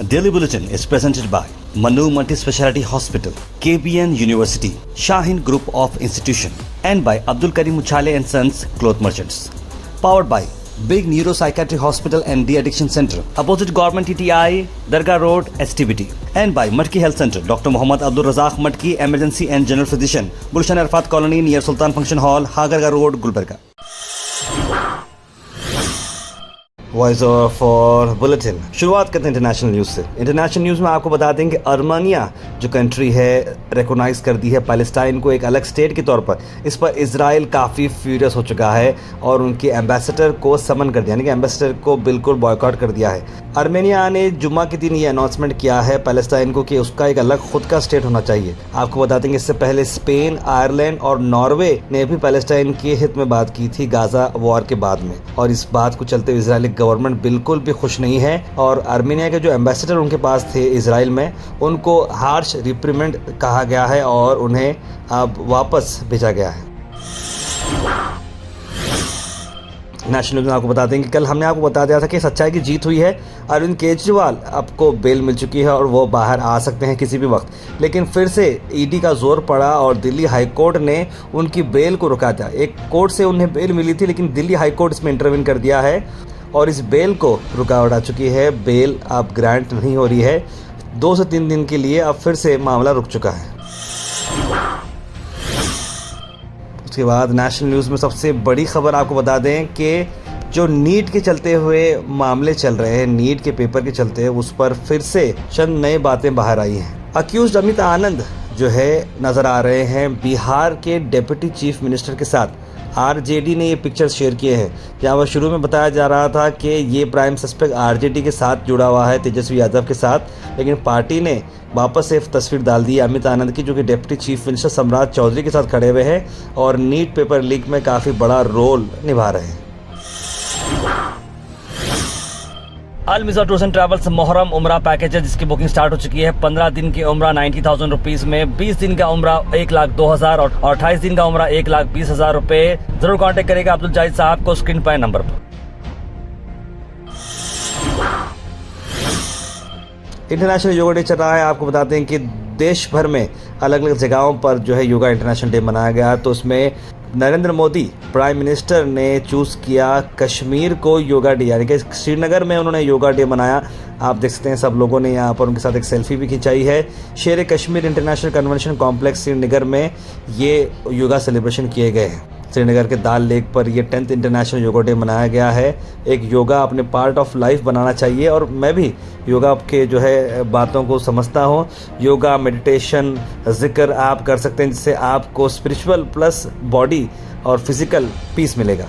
Daily Bulletin is presented by Manu Multi-Speciality Hospital, KBN University, Shaheen Group of Institution, and by Abdul Karim Uchale and Sons Cloth Merchants. Powered by Big Neuropsychiatry Hospital and De-Addiction Center, opposite Government TTI, Dargah Road, STBT. And by Matki Health Center, Dr. Muhammad Abdul Razak Matki, Emergency and General Physician, Gulshan Arfat Colony near Sultan Function Hall, Hagarga Road, Gulbarga. Voice over for bulletin. शुरुआत करते हैं international news से। International news में आपको बता दें कि Armenia जो कंट्री है रिकॉग्नाइज कर दी है पैलेस्टाइन को एक अलग स्टेट के तौर पर। इस पर इजराइल काफ़ी फ्यूरियस हो चुका है और उनके एम्बेसडर को समन कर दिया, यानी कि एम्बेसडर को बिल्कुल बॉयकॉट कर दिया है। अर्मेनिया ने जुम्मा के दिन ये अनाउंसमेंट किया है पैलेस्टाइन को कि उसका एक अलग खुद का स्टेट होना चाहिए। आपको बता दें कि इससे पहले स्पेन, आयरलैंड और नॉर्वे ने भी पैलेस्टाइन के हित में बात की थी गाजा वॉर के बाद में, और इस बात को चलते हुए इजरायली गवर्नमेंट बिल्कुल भी खुश नहीं है और अर्मेनिया के जो एम्बेसडर उनके पास थे इजराइल में, उनको हार्श रिप्रिमेंड कहा गया है और उन्हें अब वापस भेजा गया है। नेशनल न्यूज़ में आपको बता दें कि कल हमने आपको बता दिया था कि सच्चाई की जीत हुई है। अरविंद केजरीवाल आपको बेल मिल चुकी है और वो बाहर आ सकते हैं किसी भी वक्त, लेकिन फिर से ईडी का जोर पड़ा और दिल्ली हाई कोर्ट ने उनकी बेल को रुका दिया। एक कोर्ट से उन्हें बेल मिली थी, लेकिन दिल्ली हाई कोर्ट इसमें इंटरवीन कर दिया है और इस बेल को रुकावट आ चुकी है। बेल अब ग्रांट नहीं हो रही है। 2 से 3 दिन के लिए अब फिर से मामला रुक चुका है। उसके बाद नेशनल न्यूज़ में सबसे बड़ी खबर आपको बता दें कि जो नीट के चलते हुए मामले चल रहे हैं, नीट के पेपर के चलते हैं, उस पर फिर से चंद नई बातें बाहर आई हैं। अक्यूज्ड अमित आनंद जो है नज़र आ रहे हैं बिहार के डिप्टी चीफ मिनिस्टर के साथ। आरजेडी ने ये पिक्चर्स शेयर किए हैं, जहाँ पर शुरू में बताया जा रहा था कि ये प्राइम सस्पेक्ट आरजेडी के साथ जुड़ा हुआ है, तेजस्वी यादव के साथ, लेकिन पार्टी ने वापस से तस्वीर डाल दी अमित आनंद की, जो कि डिप्टी चीफ मिनिस्टर सम्राट चौधरी के साथ खड़े हुए हैं और नीट पेपर लीक में काफ़ी बड़ा रोल निभा रहे हैं। अल मिज़ा टूर्स एंड ट्रैवल्स मोहर्रम उम्रा पैकेज है जिसकी बुकिंग स्टार्ट हो चुकी है। 15 दिन की उम्रा 90,000 रुपीज़ में, 20 दिन का उम्रा 1,02,000 और 28 दिन का उम्रा 1,20,000 रुपये। जरूर कांटेक्ट करेगा अब्दुल जाहिद साहब को स्क्रीन पर नंबर पर। इंटरनेशनल योगा डे चल रहा है। आपको बताते हैं कि देश भर में अलग अलग जगहों पर जो है योगा इंटरनेशनल डे मनाया गया, तो उसमें नरेंद्र मोदी प्राइम मिनिस्टर ने चूज़ किया कश्मीर को योगा डे, यानी कि श्रीनगर में उन्होंने योगा डे मनाया। आप देख सकते हैं सब लोगों ने यहाँ पर उनके साथ एक सेल्फी भी खिंचाई है। शेर Kashmir international convention complex Srinagar में ये योगा सेलिब्रेशन किए गए हैं। श्रीनगर के दाल लेक पर यह 10th इंटरनेशनल योगा डे मनाया गया है। एक योगा अपने पार्ट ऑफ लाइफ बनाना चाहिए और मैं भी योगा के जो है बातों को समझता हूँ। योगा, मेडिटेशन, जिक्र आप कर सकते हैं जिससे आपको स्पिरिचुअल प्लस बॉडी और फिजिकल पीस मिलेगा।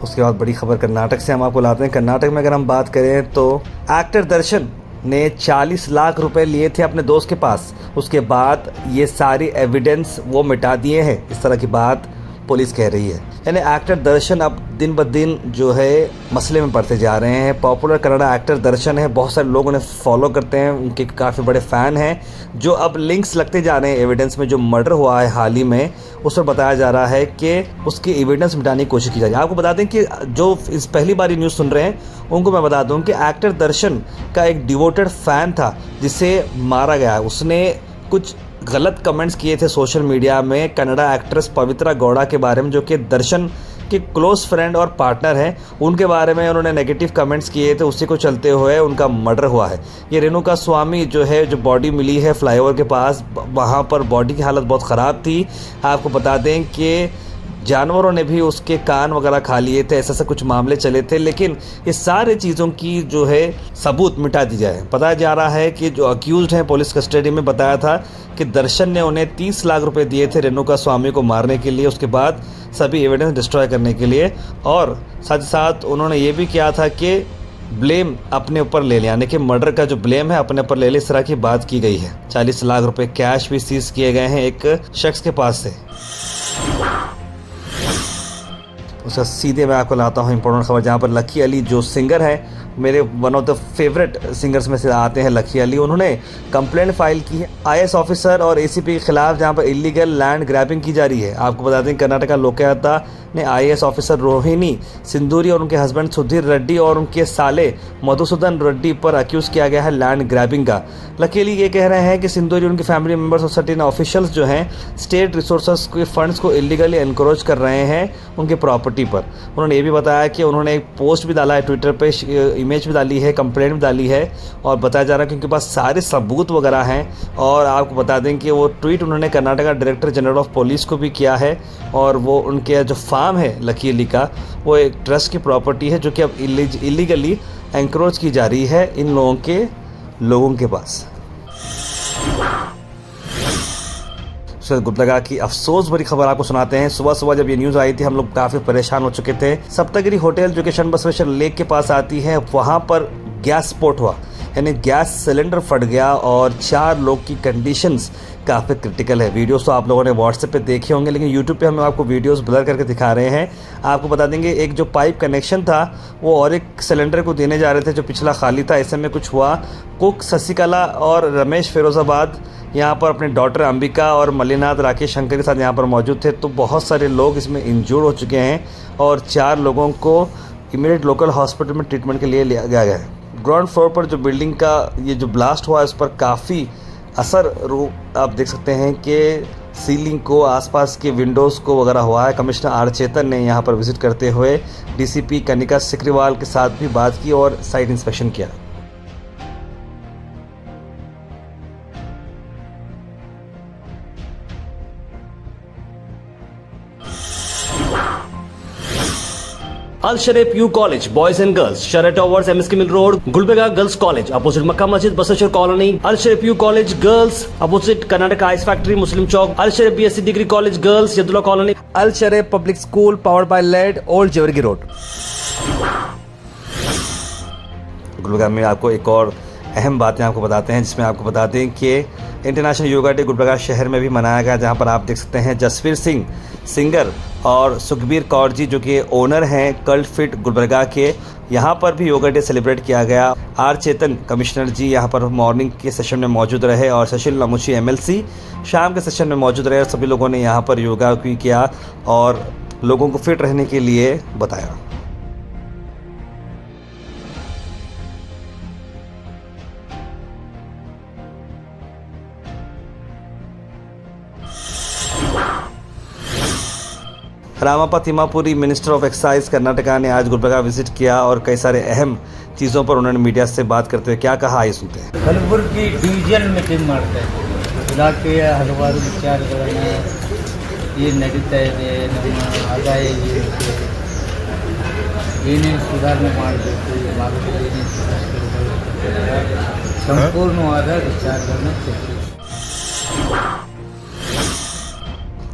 उसके बाद बड़ी खबर कर्नाटक से हम आपको लाते हैं। कर्नाटक में अगर हम बात करें तो एक्टर दर्शन ने 40 लाख रुपए लिए थे अपने दोस्त के पास, उसके बाद ये सारी एविडेंस वो मिटा दिए हैं, इस तरह की बात पुलिस कह रही है। यानी एक्टर दर्शन अब दिन ब दिन जो है मसले में पड़ते जा रहे हैं। पॉपुलर कन्नड़ा एक्टर दर्शन है, बहुत सारे लोग उन्हें फॉलो करते हैं, उनके काफ़ी बड़े फ़ैन हैं, जो अब लिंक्स लगते जा रहे हैं एविडेंस में। जो मर्डर हुआ है हाल ही में, उस पर बताया जा रहा है कि उसकी एविडेंस मिटाने की कोशिश की जा रही है। आपको बता दें कि जो इस पहली बार न्यूज़ सुन रहे हैं उनको मैं बता दूं कि एक्टर दर्शन का एक डिवोटेड फ़ैन था जिसे मारा गया। उसने कुछ गलत कमेंट्स किए थे सोशल मीडिया में कन्नड़ा एक्ट्रेस पवित्रा गौड़ा के बारे में, जो कि दर्शन के क्लोज फ्रेंड और पार्टनर हैं। उनके बारे में उन्होंने नेगेटिव कमेंट्स किए थे, उसी को चलते हुए उनका मर्डर हुआ है। ये रेणुका स्वामी जो है, जो बॉडी मिली है फ्लाईओवर के पास, वहाँ पर बॉडी की हालत बहुत ख़राब थी। आपको बता दें कि जानवरों ने भी उसके कान वगैरह खा लिए थे, ऐसे कुछ मामले चले थे, लेकिन ये सारे चीज़ों की जो है सबूत मिटा दी जाए। बताया जा रहा है कि जो अक्यूज्ड हैं पुलिस कस्टडी में, बताया था कि दर्शन ने उन्हें 30 लाख रुपए दिए थे रेणुका स्वामी को मारने के लिए, उसके बाद सभी एविडेंस डिस्ट्रॉय करने के लिए, और साथ ही साथ उन्होंने ये भी किया था कि ब्लेम अपने ऊपर ले लिया, यानी कि मर्डर का जो ब्लेम है अपने ऊपर ले ले, इस तरह की बात की गई है। 40 लाख रुपए कैश भी सीज किए गए हैं एक शख्स के पास से। उसका सीधे मैं आपको लाता हूँ इंपॉर्टेंट खबर, जहाँ पर लकी अली जो सिंगर है, मेरे one of the favourite singers में से आते हैं लकी अली, उन्होंने कंप्लेंट फाइल की है आईएएस ऑफिसर और एसीपी के खिलाफ, जहां पर इलीगल लैंड ग्रैबिंग की जा रही है। आपको बता दें कर्नाटका लोकायुक्ता ने आईएएस ऑफिसर रोहिणी सिंदूरी और उनके हस्बैंड सुधीर रेड्डी और उनके साले मधुसूदन रेड्डी पर अक्यूज़ किया गया है लैंड ग्रैबिंग का। लकी अली ये कह रहे हैं कि सिंदूरी उनके फैमिली मेम्बर्स और सर्टेन ऑफिशियल्स जो हैं स्टेट रिसोर्सेज के फंड्स को इलीगली एनकरेज कर रहे हैं उनके प्रॉपर्टी पर। उन्होंने ये भी बताया कि उन्होंने एक पोस्ट भी डाला है ट्विटर पे, इमेज भी डाली है, कंप्लेंट भी डाली है और बताया जा रहा है कि उनके पास सारे सबूत वगैरह हैं। और आपको बता दें कि वो ट्वीट उन्होंने Karnataka director general of police को भी किया है और वो उनके जो फार्म है लकी अली का, वो एक ट्रस्ट की प्रॉपर्टी है जो कि अब इलीगली एनक्रोच की जा रही है इन लोगों के पास। गुप्तगा की अफसोस भरी खबर आपको सुनाते हैं। सुबह सुबह जब ये न्यूज़ आई थी हम लोग काफ़ी परेशान हो चुके थे। सप्तगिरी होटल जो कि शनबसवेश्वर लेक के पास आती है, वहाँ पर गैस स्फोट हुआ, यानी गैस सिलेंडर फट गया और 4 लोग की कंडीशंस काफ़ी क्रिटिकल है। वीडियोस तो आप लोगों ने व्हाट्सएप पे देखे होंगे, लेकिन यूट्यूब पे हम आपको वीडियोस ब्लर करके दिखा रहे हैं। आपको बता देंगे एक जो पाइप कनेक्शन था वो और एक सिलेंडर को देने जा रहे थे जो पिछला खाली था, ऐसे में कुछ हुआ। कुक शशिकला और रमेश फिरोजाबाद यहाँ पर अपने डॉटर अंबिका और मल्लिनाथ राकेश शंकर के साथ यहाँ पर मौजूद थे। तो बहुत सारे लोग इसमें इंजूर्ड हो चुके हैं और 4 लोगों को इमीडिएट लोकल हॉस्पिटल में ट्रीटमेंट के लिए लिया गया है। ग्राउंड फ्लोर पर जो बिल्डिंग का ये जो ब्लास्ट हुआ है उस पर काफ़ी असर रूप आप देख सकते हैं कि सीलिंग को, आसपास के विंडोज़ को वगैरह हुआ है। कमिश्नर आर चेतन ने यहाँ पर विजिट करते हुए डीसीपी कनिका सिकरीवाल के साथ भी बात की और साइट इंस्पेक्शन किया। Al Sharif U college boys and girls, Sharah towers, MSK mill road, Gulbarga girls college opposite Makka Masjid, Basaveshwar colony. Al Sharif U college girls opposite Karnataka ice factory, Muslim Chowk. Al Sharif BSc degree college girls, Yadullah colony. Al Sharif public school powered by led, old Jewargi road. Gulbarga में आपको एक और अहम बातें आपको बताते हैं, जिसमें आपको बता दें कि इंटरनेशनल योगा डे गुलबर्गा शहर में भी मनाया गया, जहां पर आप देख सकते हैं जसवीर सिंह सिंगर और सुखबीर कौर जी जो कि ओनर हैं कल्ट फिट गुलबर्गा के, यहाँ पर भी योगा डे सेलिब्रेट किया गया। आर चेतन कमिश्नर जी यहाँ पर मॉर्निंग के सेशन में मौजूद रहे और सुशील नमुची एमएलसी शाम के सेशन में मौजूद रहे और सभी लोगों ने यहाँ पर योगा भी किया और लोगों को फिट रहने के लिए बताया। रामापा तिमापुरी मिनिस्टर ऑफ एक्साइज कर्नाटका ने आज गुलबर्गा विजिट किया और कई सारे अहम चीज़ों पर उन्होंने मीडिया से बात करते हुए क्या कहा, आइए सुनते हैं। ಕಲಬುರಗಿ ಡಿವಿಷನ್ ಮೀಟಿಂಗ್ ಮಾಡ್ತಾ ಇದ್ದೀವಿ। ಇಲಾಖೆಯ ಹಲವಾರು ವಿಚಾರಗಳನ್ನು ಏನು ನಡೀತಾ ಇದೆ, ನಮ್ಮ ಆದಾಯ ಏನಿದೆ, ಏನೇನು ಸುಧಾರಣೆ ಮಾಡಬೇಕು, ಈ ಭಾಗದಲ್ಲಿ ಏನೇನು ಸಮಸ್ಯೆಗಳು, ಸಂಪೂರ್ಣವಾದ ವಿಚಾರಗಳನ್ನು ಚರ್ಚಿಸಿ।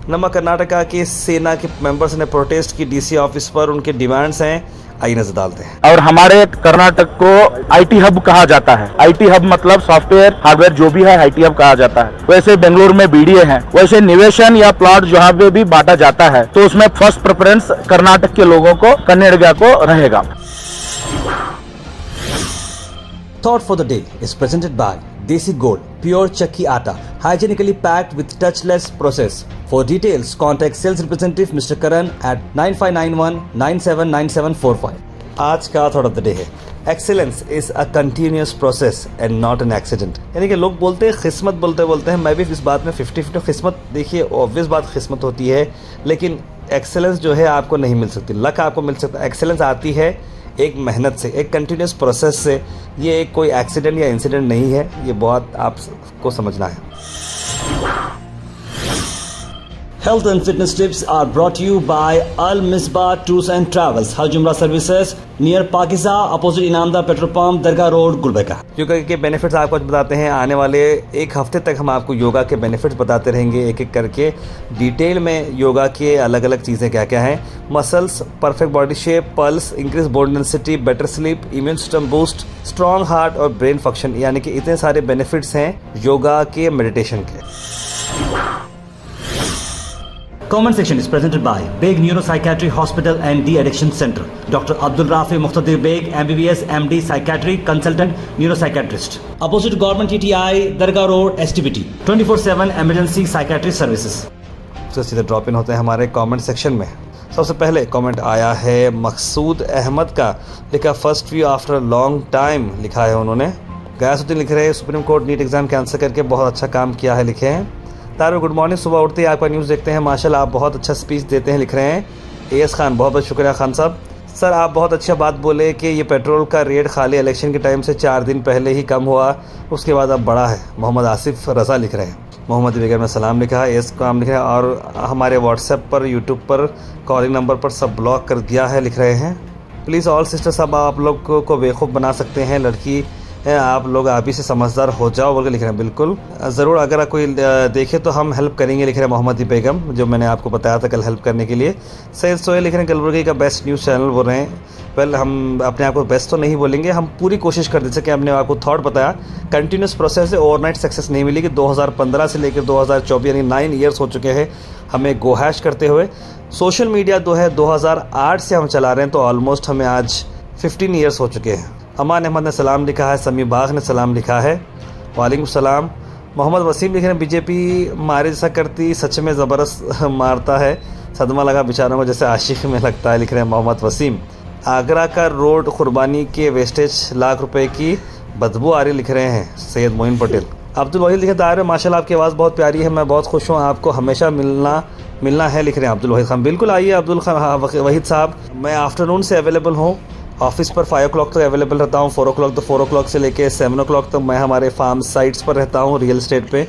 नमक कर्नाटका के सेना के मेंबर्स ने प्रोटेस्ट की डीसी ऑफिस पर, उनके डिमांड्स हैं, आइए नजर डालते हैं। और हमारे कर्नाटक को आईटी हब कहा जाता है। आईटी हब मतलब सॉफ्टवेयर हार्डवेयर जो भी है आईटी हब कहा जाता है। वैसे बेंगलुरु में बीडीए है, वैसे निवेशन या प्लॉट जहाँ पे भी बांटा जाता है तो उसमें फर्स्ट प्रेफरेंस कर्नाटक के लोगों को, कन्नड़िगा को रहेगा। Thought for the day is presented by Desi Gold, pure chakki atta, hygienically packed with touchless process. For details, contact sales representative Mr. Karan at 9591979745. आज का थॉट ऑफ द डे है, excellence is a continuous process and not an accident. यानी कि लोग बोलते हैं किस्मत, बोलते हैं, मैं भी इस बात में 50-50। किस्मत देखिए ऑब्वियस बात किस्मत होती है, लेकिन एक्सीलेंस जो है आपको नहीं मिल सकती, लक आपको मिल सकता है। एक्सीलेंस आती है एक मेहनत से, एक कंटिन्यूस प्रोसेस से। ये एक कोई एक्सीडेंट या इंसिडेंट नहीं है, ये बहुत आपको समझना है। Health and fitness tips are brought to you by Al Misbah Tours and Travels, Hajj Umrah Services, near Pakiza, opposite Inamda Petrol Pump, Dargah Road, Gulbarga। Yoga के बेनिफिट्स आपको आज बताते हैं। आने वाले एक हफ्ते तक हम आपको योगा के बेनिफिट्स बताते रहेंगे, एक एक करके डिटेल में योगा के अलग अलग चीज़ें क्या क्या हैं। Muscles, perfect body shape, pulse, increase bone density, better sleep, immune system boost, strong heart और ब्रेन फंक्शन, यानी कि इतने सारे बेनिफिट्स हैं योगा के, मेडिटेशन के। comment section is presented by Beg Neuropsychiatry Hospital and De-Addiction Center. Dr. Abdul Rafi Muqtadir Beg, MBBS, MD, Psychiatry, Consultant, Neuropsychiatrist. Opposite Government TTI, Dargah Road, STBT. 24/7 Emergency Psychiatry Services. तो सीधे drop in होते हैं हमारे comment section में। सबसे पहले comment आया है मकसूद अहमद का, लिखा first view after long time, लिखा है उन्होंने। गयासुद्दीन लिख रहे हैं Supreme Court NEET exam cancel करके बहुत अच्छा काम किया है, लिखे हैं। तारो गुड मॉर्निंग, सुबह उठते ही आपका न्यूज़ देखते हैं, माशाल्लाह आप बहुत अच्छा स्पीच देते हैं, लिख रहे हैं एएस खान। बहुत बहुत शुक्रिया खान साहब। सर आप बहुत अच्छा बात बोले कि ये पेट्रोल का रेट खाली इलेक्शन के टाइम से 4 दिन पहले ही कम हुआ, उसके बाद अब बढ़ा है। मोहम्मद आसिफ रज़ा लिख रहे हैं। मोहम्मद बेगम ने सलाम लिखा है, एस काम लिख रहे हैं और हमारे व्हाट्सएप पर, यूट्यूब पर, कॉलिंग नंबर पर सब ब्लॉक कर दिया है, लिख रहे हैं। प्लीज़ ऑल सिस्टर्स, अब आप लोग को बेवकूफ़ बना सकते हैं, लड़की है आप लोग, आप ही से समझदार हो जाओ बोल के लिख रहे हैं। बिल्कुल ज़रूर, अगर कोई देखे तो हम हेल्प करेंगे, लिख रहे हैं मोहम्मद बेगम, जो मैंने आपको बताया था कल हेल्प करने के लिए। सैयद सोहेल लिख रहे हैं कलबुर्गी का बेस्ट न्यूज़ चैनल बोल रहे हैं। वेल हम अपने आप को बेस्ट तो नहीं बोलेंगे, हम पूरी कोशिश कर देते कि हमने आपको थॉट बताया। कंटिन्यूस प्रोसेस से ओवरनाइट सक्सेस नहीं मिली कि 2015 से लेकर 2024 यानी 9 ईयर्स हो चुके हैं हमें गोहैश करते हुए। सोशल मीडिया 2008 से हम चला रहे हैं, तो ऑलमोस्ट हमें आज 15 ईयर्स हो चुके हैं। अमान अहमद ने सलाम लिखा है, समी बाग ने सलाम लिखा है, वालेकुम सलाम। मोहम्मद वसीम लिख रहे हैं बीजेपी मारे जैसा करती, सच में ज़बरदस्त मारता है, सदमा लगा बेचारों को जैसे आशिक में लगता है, लिख रहे हैं मोहम्मद वसीम। आगरा का रोड कुर्बानी के वेस्टेज लाख रुपए की बदबू आ रही, लिख रहे हैं सैयद मोइन पटेल। अब्दुल वहीद लिखे तार माशाल्लाह आपकी आवाज़ बहुत प्यारी है, मैं बहुत खुश हूँ, आपको हमेशा मिलना है, लिख रहे हैं अब्दुल वहीद खान। बिल्कुल आइए अब्दुल वहीद साहब, मैं आफ्टरनून से अवेलेबल हूँ, ऑफिस पर 5 o'clock तक अवेलेबल रहता हूँ, 4 o'clock तो 4 o'clock से लेके 7 o'clock तक मैं हमारे फार्म साइट्स पर रहता हूँ रियल एस्टेट पे।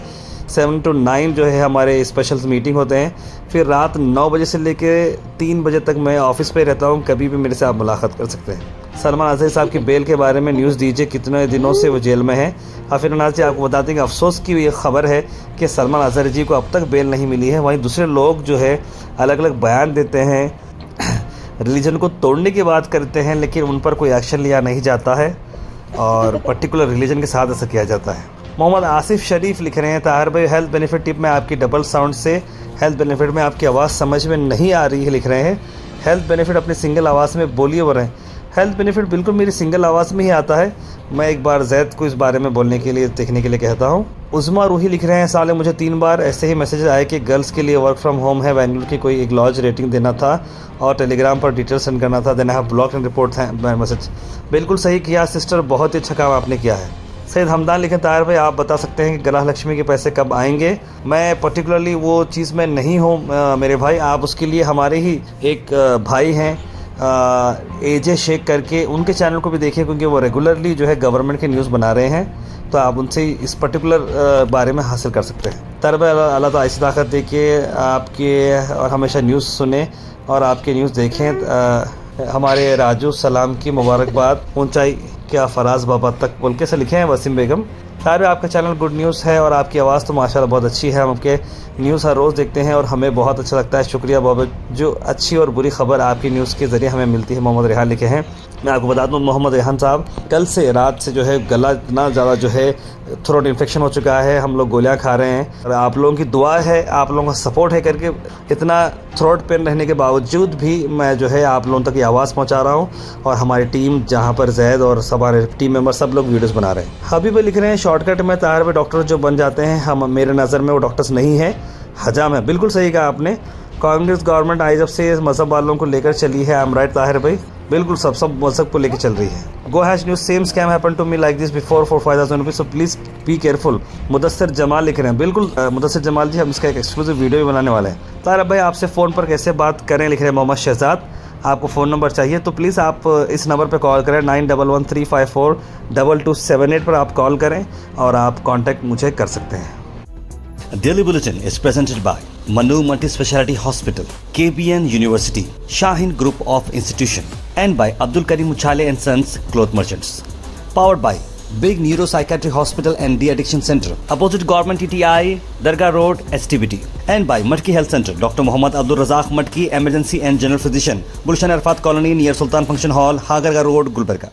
7 to 9 जो है हमारे स्पेशल मीटिंग होते हैं, फिर रात 9 बजे से लेके 3 बजे तक मैं ऑफिस पे रहता हूँ, कभी भी मेरे से आप मुलाकात कर सकते हैं। सलमान अजहरी साहब की बेल के बारे में न्यूज़ दीजिए, कितने दिनों से वो जेल में है। हाफिज अनाज जी आपको बता देंगे, अफसोस की ये खबर है कि सलमान अजहरी जी को अब तक बेल नहीं मिली है। वहीं दूसरे लोग जो है अलग अलग बयान देते हैं, रिलीजन को तोड़ने की बात करते हैं, लेकिन उन पर कोई एक्शन लिया नहीं जाता है और पर्टिकुलर रिलीजन के साथ ऐसा किया जाता है। मोहम्मद आसिफ शरीफ लिख रहे हैं ताहिर भाई हेल्थ बेनिफिट टिप में आपकी डबल साउंड से हेल्थ बेनिफिट में आपकी आवाज़ समझ में नहीं आ रही है, लिख रहे हैं। हेल्थ बेनिफिट अपनी सिंगल आवाज़ में बोलिए बोल रहे हैं। हेल्थ बेनिफिट बिल्कुल मेरी सिंगल आवाज़ में ही आता है, मैं एक बार जैद को इस बारे में बोलने के लिए, देखने के लिए कहता हूँ। उज़मा रूही लिख रहे हैं साले मुझे 3 बार ऐसे ही मैसेज आए कि गर्ल्स के लिए वर्क फ्रॉम होम है, बेंगलुरु की कोई एक लॉज रेटिंग देना था और टेलीग्राम पर डिटेल सेंड करना था, then I have block and report था मैसेज। बिल्कुल सही किया सिस्टर, बहुत ही अच्छा काम आपने किया है। सैयद हमदान लिखें ताहिर भाई आप बता सकते हैं कि गृह लक्ष्मी के पैसे कब आएंगे? मैं पर्टिकुलरली वो चीज़ में नहीं हूँ मेरे भाई, आप उसके लिए हमारे ही एक भाई हैं एजे शेख करके, उनके चैनल को भी देखिए क्योंकि वो रेगुलरली जो है गवर्नमेंट के न्यूज़ बना रहे हैं, तो आप उनसे इस पर्टिकुलर बारे में हासिल कर सकते हैं। ताहिर भाई अल्लाह ताला ऐसी ताकत दे के आपके और हमेशा न्यूज़ सुने और आपके न्यूज़ देखें। हमारे राजू सलाम की मुबारकबाद ऊंचाई क्या फराज बाबा तक बोल के से लिखे हैं वसीम बेगम। ताहिर भाई आपका चैनल गुड न्यूज़ है और आपकी आवाज़ तो माशाल्लाह बहुत अच्छी है, हम आपके न्यूज़ हर रोज़ देखते हैं और हमें बहुत अच्छा लगता है, शुक्रिया बाबा। जो अच्छी और बुरी खबर आपकी न्यूज़ के ज़रिए हमें मिलती है। मोहम्मद रेहान लिखे हैं, मैं आपको बता दूं मोहम्मद रेहान साहब कल से रात से जो है गला इतना ज़्यादा जो है थ्रोट इन्फेक्शन हो चुका है, हम लोग गोलियां खा रहे हैं और आप लोगों की दुआ है, आप लोगों का सपोर्ट है करके इतना थ्रोट पेन रहने के बावजूद भी मैं जो है आप लोगों तक ये आवाज़ पहुंचा रहा हूं और हमारी टीम जहां पर जैद और हमारे टीम मेंबर सब लोग वीडियोस बना रहे हैं। हबीब लिख रहे हैं शॉर्टकट में ताहिर भाई डॉक्टर जो बन जाते हैं, हम मेरे नज़र में वो डॉक्टर्स नहीं है, हजाम है। बिल्कुल सही कहा आपने। कांग्रेस गवर्नमेंट आई जब से मज़हब वालों को लेकर चली है, आई एम राइट ताहिर भाई, बिल्कुल सब मज़हब को लेकर चल रही है। Go hash news same scam happen to me like this before for 5000 rupees, so please be careful. Mudassir Jamal लिख रहे हैं, बिल्कुल मुदस्सिर जमाल जी हम इसका एक एक्सक्लूसिव वीडियो भी बनाने वाले हैं। ताहिर भाई आपसे फ़ोन पर कैसे बात करें, लिख रहे हैं मोहम्मद शहजाद। आपको फ़ोन नंबर चाहिए तो प्लीज़ आप इस नंबर पर कॉल करें, 9113542278 पर आप कॉल करें और आप कॉन्टैक्ट मुझे कर सकते हैं। Daily Bulletin is presented by Manu Multi-Speciality Hospital, KBN University, Shaheen Group of Institution, and by Abdul Karim Uchale and Sons Cloth Merchants. Powered by Big Neuropsychiatry Hospital and De-Addiction Center, opposite Government TTI, Dargah Road, STBT, and by Matki Health Center, Dr. Muhammad Abdul Razak Matki, Emergency and General Physician, Gulshan Arfat Colony near Sultan Function Hall, Hagarga Road, Gulbarga.